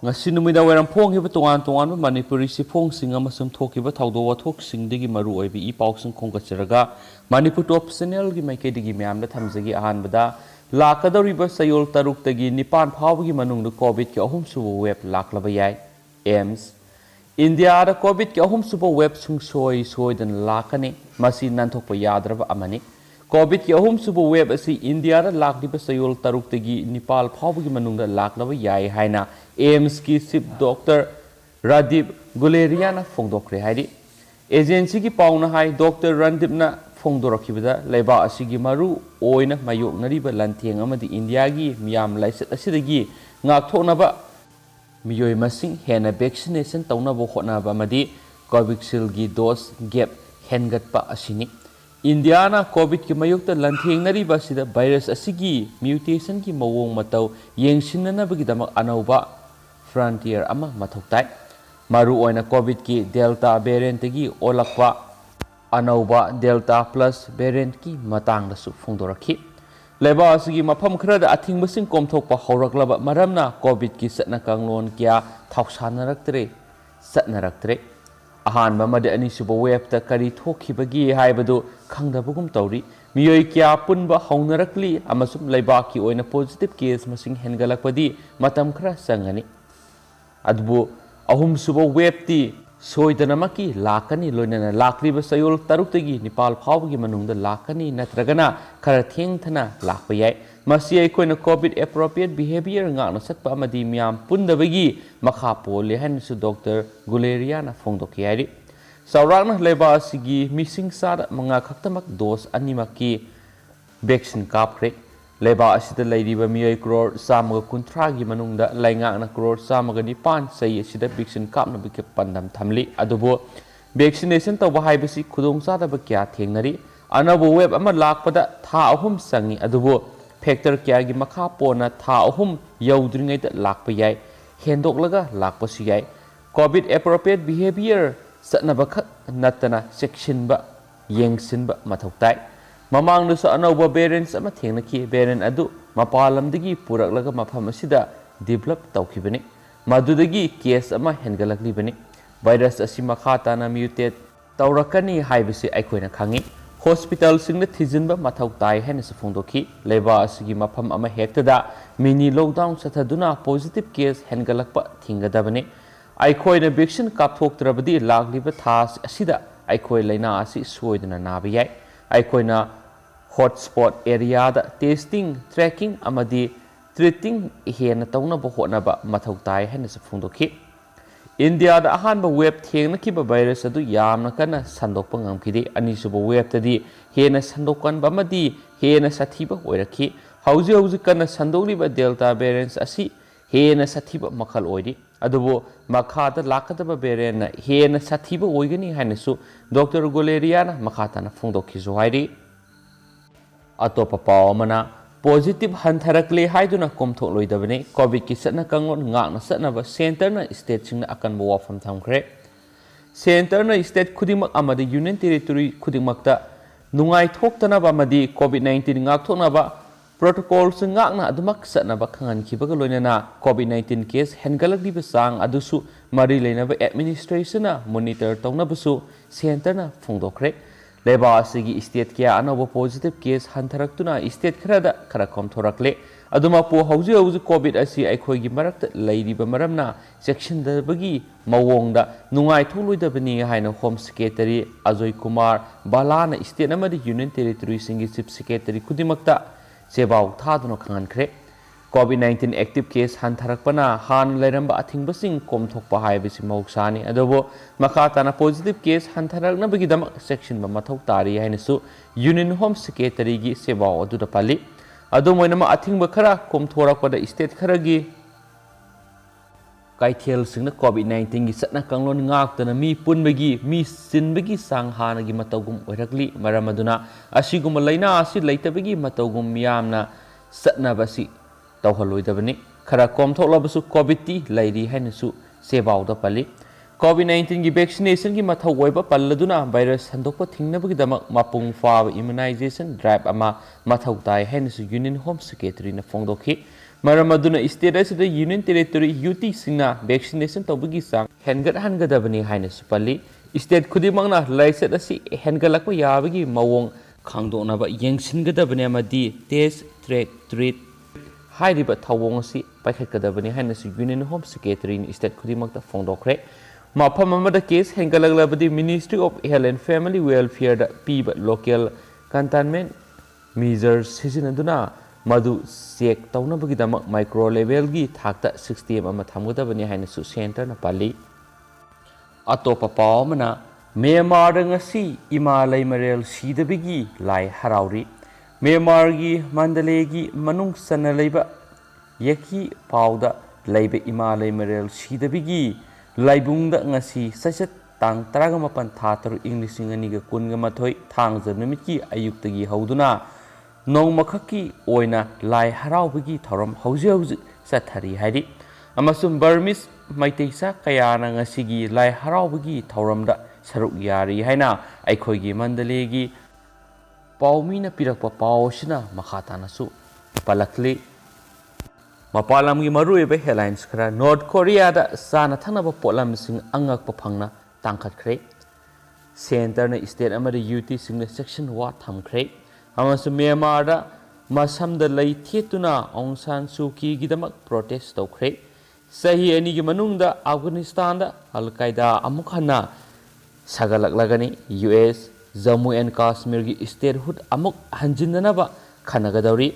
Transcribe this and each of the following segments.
ngasi numida weram phonghiba tongan tongan manipuri sifong singa masum thokiba thawdo wathok singdigi maru oibi I pausing khongkachiraga manipur top channel gi maikedi myamda thamjagi ahanbada lakadoriba sayol taruk tagi nipan phawgi manungdu covid ki ahum subu web laklaba yai aims india da covid ki ahum subu web sungsoi soidan lakane masi nanthokpa yadraba amani covid ki ahum subu web asi india da lakdiba sayol taruk tagi nipal phawgi manungda laklaba yai haina aims ki chief doctor Radip Guleriana phongdokre haidi agency ki pauna hai Dr. Randipna phongdorakibada laiba asigi maru oina mayoknariba lantheng amadi India gi miyam laisat asidagi ngakthonaba miyoi masing hena vaccination taunaba hotnaba amadi Covishield gi dose gap hengatpa asini India na covid ki mayokta lanthengnariba sida virus asigi mutation ki mawong matau yengsinanabagi damak anauba frontier ama mathoktai maru oina covid ki delta variant gi olakwa anauba delta plus variant ki matang da su phongdorakhi leba asigi mafam khrada athingbasing komthokpa hawraklaba maramna covid ki satna kanglon kya thawsanaraktre satnaraktre ahanba made ani suba web ta kari thokhibagi haibadu khangdabugum tawri miyoi kya punba hawnarakli amasum leba ki oina positive case masing hengalakpadi matam khra sangani adbu ahum suba web ti soidanamaki lakani loinana lakriba sayol taruktagi nipal phawgi manungda lakani natragana khara thengthana lakpa yai masi aikoina covid appropriate behavior ngakna satpa amadi miyam pundabagi makha pole han su Dr. Guleriana phongdoki yari saurakna leba asigi missing sada manga khaktamak dose animaki vaccine kapkhre leba asida leiriba miyoi crore samaga kunthra gi manungda laingakna crore samaga nipan sei asida vaccine kapna bike pandam thamli adubo vaccination tawba haibasi khudong sadaba kya thengnari anabo web ama lakpada tha ahum sangi adubo factor kya gi makha pona tha ahum yaudringai da lakpa yai hendoklaga lakpa su yai covid appropriate behavior satnaba khak natana section ba yengsinba mathoktai mamang nusa anauba variants ama thengnaki variant adu mapalamdagi puraklaga mafam asida develop tawkhibani madudagi case ama hengalaklibani virus asi makha tana mutate tawrakani haibisi aikoina khangi hospital singna thijinba mathau tai hena safongdoki leba asigi mafam ama hektada mini lockdown sathaduna positive case hengalakpa thingadabani aikoina vaccine kapthoktrabadi lagliba thas asida aikoi laina asi soidana nabiyai aikoina hotspot area da testing tracking amadi treating hena tawnaba hotnaba mathau tai hena safongdoki India da ahanba web thengnakiba virus adu yamna kana sandokpa ngamkidi anisuba web tadi hena sandokanba amadi hena sathiba oirakhi hauji kana sandoliba delta variants asi hena sathiba makhal oidi adubo makhada lakadaba variant na hena sathiba oigani hainasu Dr. Guleriana makhatana phongdokhi zohairi atopa pawamana positive hantarakle haiduna komthok loidabane covid ki satna kanglon ngakna satnaba center na state singna akanba wafam thamkhre center na state khudimak amadi union territory khudimakta nungai thoktanaba amadi covid 19 ngakthoknaba protocol ngakna adumak satnaba khangan khibaga loinana covid 19 case hengalakliba sang adusu mari leinaba administration na monitor tawnabasu center na phongdokhre leba asigi state kya anaba positive case hantharaktuna state kharada khara komthorakle aduma po hauji covid asi aikhoigi marakta leiriba maramna section dabagi mawongda nungai tholoidabani haina home secretary Ajoy Kumar Balana state amadi union territory singi chief secretary kudimakta sebau thaduna khangankhre covid 19 active case hantarakpana han leiramba athingbasing komthokpa haibisi mauksani adobo makhatana positive case hantaraknabagi damak section ba mathau tari hainasu union home secretary gi sebau aduda pali adomoinama athingba khara komthorakpada state kharagi kaithel singna covid 19 gi satna kanglon ngaktana mi punbagi mi sinbagi sanghanagi matawgum oirakli maramaduna asiguma laina asi leitabagi matawgum miyamna satnabasi tawhaloidabani khara komthoklabasu covid ti lairi hainasu sebauda pali covid 19 gi vaccination gi mathau oiba palladuna virus handokpa thingnabagi damak mapung faaba immunization drive ama mathau tai hainasu union home secretary na phongdokhi मरम अदुना state असिदा union territory UT सिंगना vaccination तौबगी चांग हेनगदहनगदबनी हाइनसु पल्ली state खुदिमंगना लाइसेट असि हेनगलक्प याबगी मवोंग खांगदोनबा येंगसिनगदबनी अमदी टेस्ट ट्रैक ट्रीट हाइरिबा थवोंग असि पाइखटगदबनी हाइनसु यूनियन होम सेक्रेटरी स्टेट खुदिमंगता फोंदोखरे मफम अमदा केस हेनगलगलबदी ministry of health and family welfare दा पीब लोकल कंटेनमेंट मेजर्स सिजिनदुना मधु चेक तौनबगीदमक माइक्रो लेवल की थाकता सिस्टम अमा थमगदबनी हाइनसु सेंटर न पाली अतोप पावमना म्यांमार ngasi इमा लैमरेल सीदबगी लाई हराउरी म्यांमार की मंडले की मनुंग सन लैबा यकी पाउदा लैबे इमा लैमरेल सीदबगी लाइबुंगदा ngasi सचत तांग 18 था 3 इंग्लिश 2019 थांगज नुमितकी अयुक्तगी हौदुना नौमखकी ओइना लाई हराउबगी थौरम हौजे हौजे चथरी हाइरि अमसुम बर्मिस मैतेसा कयाना ngasiगी लाई हराउबगी थौरमदा सरुक यारी हाइना अखोइगी मंडलेगी पाउमीना पिरकपा पाउसिना मखातानासु पलकली मपालमगी मरुएबे हेडलाइंस खरा नॉर्थ कोरिया दा साना थनबा पोलमसिंग अंगकपा फंगना तांखतखरे सेंटर ने स्टेट अमरी यूटी सिंग सेक्शन वा थमखरे म्यांमार मसमद लेथेतुना ऑंग सान सूकी गिदमक प्रोटेस्ट तौखरे सही अनी अफगानिस्तान अल कायदा अमुक हन्ना सगलगनी यूएस जम्मू एंड काश्मीर की स्टेटहुड अमुक हंजिननबा खनगदौरी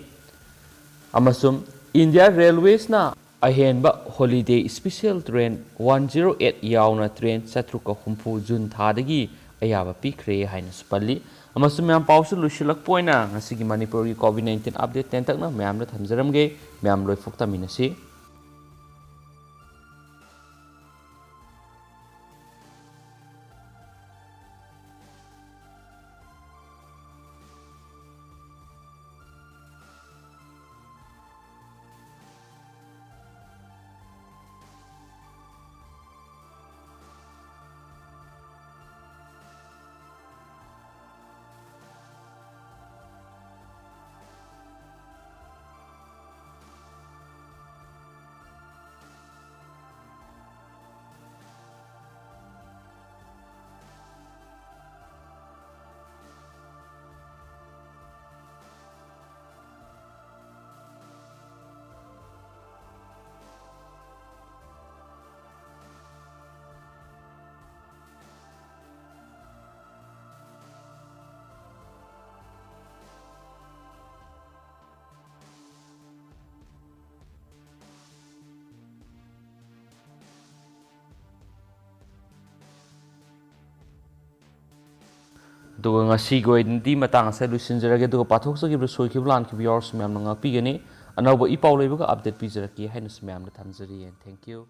इंडिया रेलवेसना अहेनबा हॉलिडे स्पेशल ट्रेन 108 यावना ट्रेन 7 जून थादगी अयाबा पीखरे हाइनस पल्ली मैम पाउस लुसिलक्पोइना ngasiगी मणिपुर की कोविड-19 अपडेट 10 तकना मैम थमजरमगे मैम लोइफोक्तमिनसी गोइदी मतंग से लुसिनजरगे पाथोक्सगी सोईखिब लानखिब यार्स मैम ngakpigani अनौब इपाउ लेबगा अपडेट पिजरकी हाइनस मैम थमजरी थैंक यू।